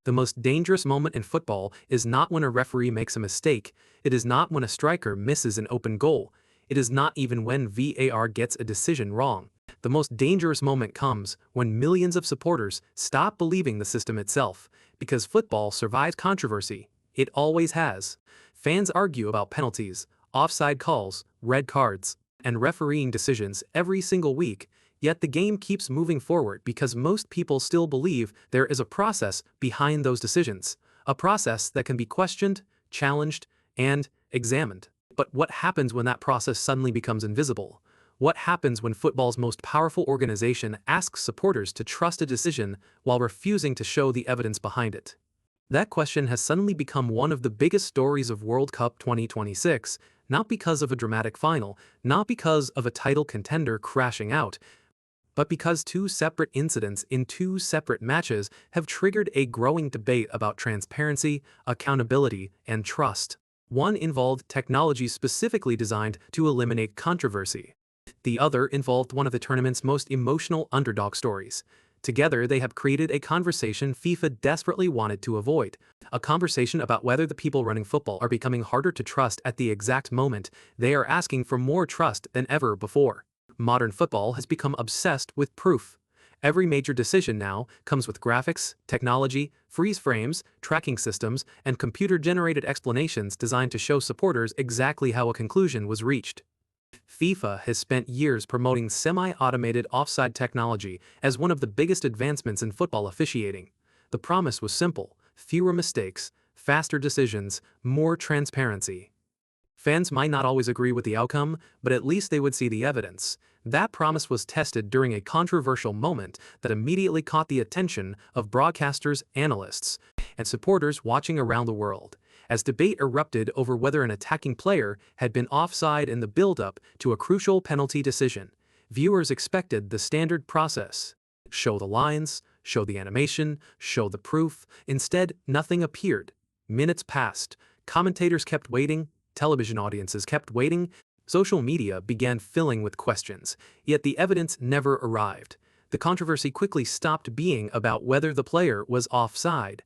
The most dangerous moment in football is not when a referee makes a mistake, it is not when a striker misses an open goal, it is not even when VAR gets a decision wrong. The most dangerous moment comes when millions of supporters stop believing the system itself, because football survives controversy. It always has. Fans argue about penalties, offside calls, red cards, and refereeing decisions every single week, yet the game keeps moving forward because most people still believe there is a process behind those decisions, a process that can be questioned, challenged, and examined. But what happens when that process suddenly becomes invisible? What happens when football's most powerful organization asks supporters to trust a decision while refusing to show the evidence behind it? That question has suddenly become one of the biggest stories of World Cup 2026, not because of a dramatic final, not because of a title contender crashing out, but because two separate incidents in two separate matches have triggered a growing debate about transparency, accountability, and trust. One involved technology specifically designed to eliminate controversy. The other involved one of the tournament's most emotional underdog stories. Together, they have created a conversation FIFA desperately wanted to avoid. A conversation about whether the people running football are becoming harder to trust at the exact moment they are asking for more trust than ever before. Modern football has become obsessed with proof. Every major decision now comes with graphics, technology, freeze frames, tracking systems, and computer-generated explanations designed to show supporters exactly how a conclusion was reached. FIFA has spent years promoting semi-automated offside technology as one of the biggest advancements in football officiating. The promise was simple: fewer mistakes, faster decisions, more transparency. Fans might not always agree with the outcome, but at least they would see the evidence. That promise was tested during a controversial moment that immediately caught the attention of broadcasters, analysts, and supporters watching around the world, as debate erupted over whether an attacking player had been offside in the build-up to a crucial penalty decision. Viewers expected the standard process: show the lines, show the animation, show the proof. Instead, nothing appeared. Minutes passed. Commentators kept waiting. Television audiences kept waiting. Social media began filling with questions, yet the evidence never arrived. The controversy quickly stopped being about whether the player was offside.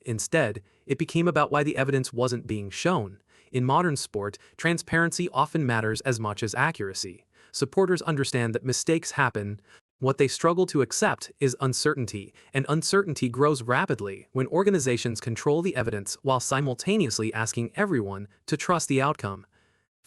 Instead, it became about why the evidence wasn't being shown. In modern sport, transparency often matters as much as accuracy. Supporters understand that mistakes happen. What they struggle to accept is uncertainty, and uncertainty grows rapidly when organizations control the evidence while simultaneously asking everyone to trust the outcome.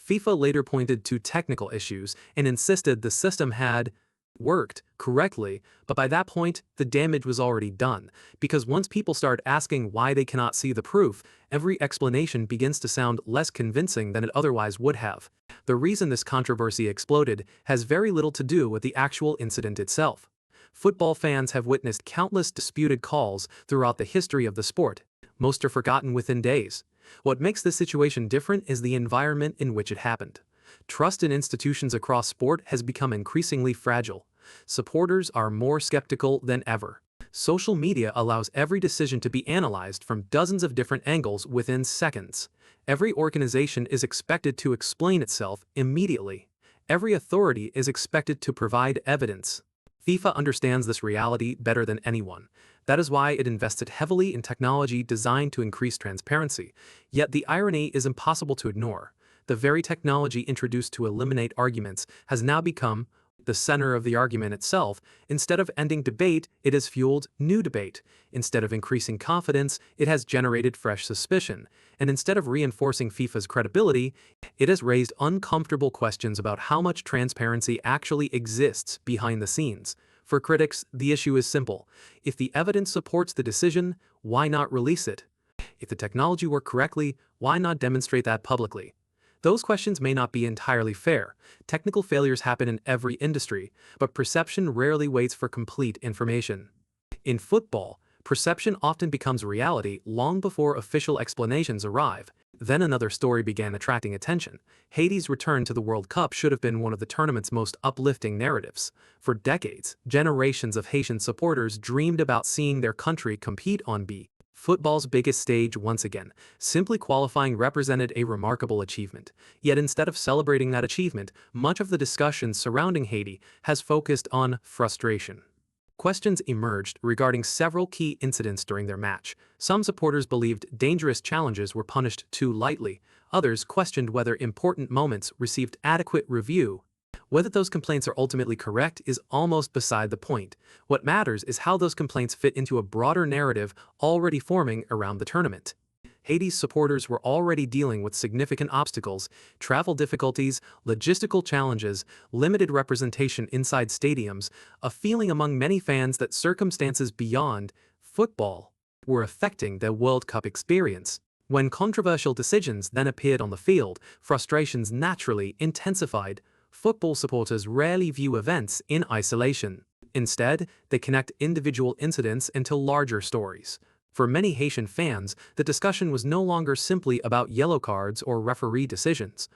FIFA later pointed to technical issues and insisted the system had worked correctly, but by that point, the damage was already done, because once people start asking why they cannot see the proof, every explanation begins to sound less convincing than it otherwise would have. The reason this controversy exploded has very little to do with the actual incident itself. Football fans have witnessed countless disputed calls throughout the history of the sport. Most are forgotten within days. What makes this situation different is the environment in which it happened. Trust in institutions across sport has become increasingly fragile. Supporters are more skeptical than ever. Social media allows every decision to be analyzed from dozens of different angles within seconds. Every organization is expected to explain itself immediately. Every authority is expected to provide evidence. FIFA understands this reality better than anyone. That is why it invested heavily in technology designed to increase transparency. Yet the irony is impossible to ignore. The very technology introduced to eliminate arguments has now become the center of the argument itself. Instead of ending debate, it has fueled new debate. Instead of increasing confidence, it has generated fresh suspicion. And instead of reinforcing FIFA's credibility, it has raised uncomfortable questions about how much transparency actually exists behind the scenes. For critics, the issue is simple. If the evidence supports the decision, why not release it? If the technology worked correctly, why not demonstrate that publicly? Those questions may not be entirely fair. Technical failures happen in every industry, but perception rarely waits for complete information. In football, perception often becomes reality long before official explanations arrive. Then another story began attracting attention. Haiti's return to the World Cup should have been one of the tournament's most uplifting narratives. For decades, generations of Haitian supporters dreamed about seeing their country compete on football's biggest stage once again. Simply qualifying represented a remarkable achievement. Yet instead of celebrating that achievement, much of the discussion surrounding Haiti has focused on frustration. Questions emerged regarding several key incidents during their match. Some supporters believed dangerous challenges were punished too lightly. Others questioned whether important moments received adequate review. Whether those complaints are ultimately correct is almost beside the point. What matters is how those complaints fit into a broader narrative already forming around the tournament. Haiti's supporters were already dealing with significant obstacles: travel difficulties, logistical challenges, limited representation inside stadiums, a feeling among many fans that circumstances beyond football were affecting their World Cup experience. When controversial decisions then appeared on the field, frustrations naturally intensified. Football supporters rarely view events in isolation. Instead, they connect individual incidents into larger stories. For many Haitian fans, the discussion was no longer simply about yellow cards or referee decisions.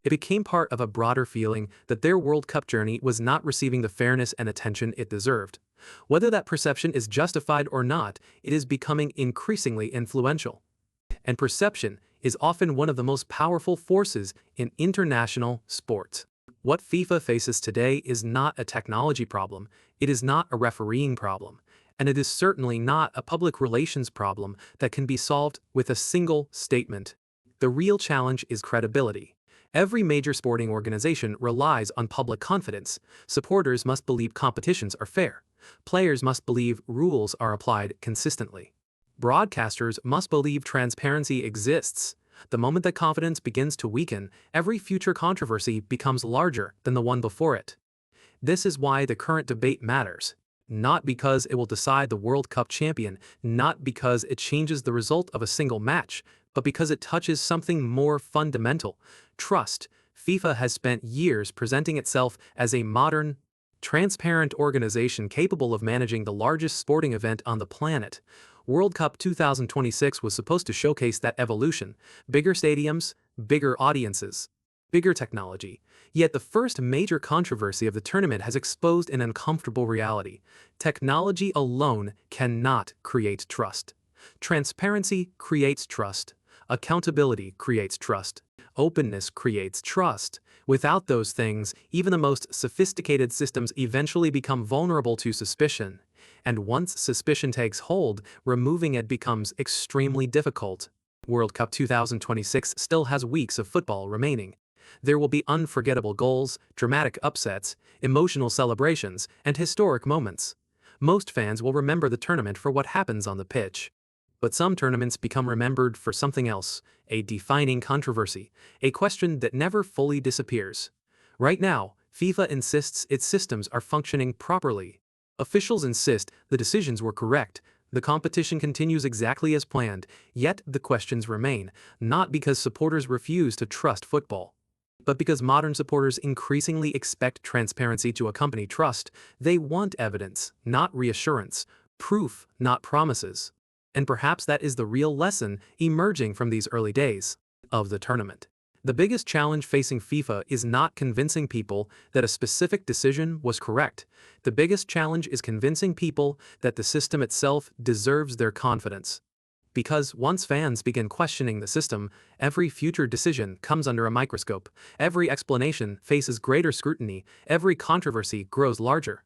It became part of a broader feeling that their World Cup journey was not receiving the fairness and attention it deserved. Whether that perception is justified or not, it is becoming increasingly influential. And perception is often one of the most powerful forces in international sports. What FIFA faces today is not a technology problem, it is not a refereeing problem, and it is certainly not a public relations problem that can be solved with a single statement. The real challenge is credibility. Every major sporting organization relies on public confidence. Supporters must believe competitions are fair. Players must believe rules are applied consistently. Broadcasters must believe transparency exists. The moment that confidence begins to weaken, every future controversy becomes larger than the one before it. This is why the current debate matters. Not because it will decide the World Cup champion, not because it changes the result of a single match, but because it touches something more fundamental: trust. FIFA has spent years presenting itself as a modern, transparent organization capable of managing the largest sporting event on the planet. World Cup 2026 was supposed to showcase that evolution: bigger stadiums, bigger audiences, bigger technology. Yet the first major controversy of the tournament has exposed an uncomfortable reality. Technology alone cannot create trust. Transparency creates trust. Accountability creates trust. Openness creates trust. Without those things, even the most sophisticated systems eventually become vulnerable to suspicion. And once suspicion takes hold, removing it becomes extremely difficult. World Cup 2026 still has weeks of football remaining. There will be unforgettable goals, dramatic upsets, emotional celebrations, and historic moments. Most fans will remember the tournament for what happens on the pitch. But some tournaments become remembered for something else: a defining controversy, a question that never fully disappears. Right now, FIFA insists its systems are functioning properly. Officials insist the decisions were correct. The competition continues exactly as planned, yet the questions remain, not because supporters refuse to trust football, but because modern supporters increasingly expect transparency to accompany trust. They want evidence, not reassurance; proof, not promises. And perhaps that is the real lesson emerging from these early days of the tournament. The biggest challenge facing FIFA is not convincing people that a specific decision was correct. The biggest challenge is convincing people that the system itself deserves their confidence. Because once fans begin questioning the system, every future decision comes under a microscope. Every explanation faces greater scrutiny. Every controversy grows larger.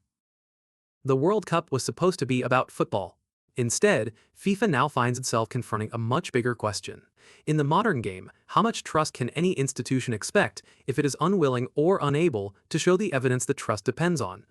The World Cup was supposed to be about football. Instead, FIFA now finds itself confronting a much bigger question. In the modern game, how much trust can any institution expect if it is unwilling or unable to show the evidence that trust depends on?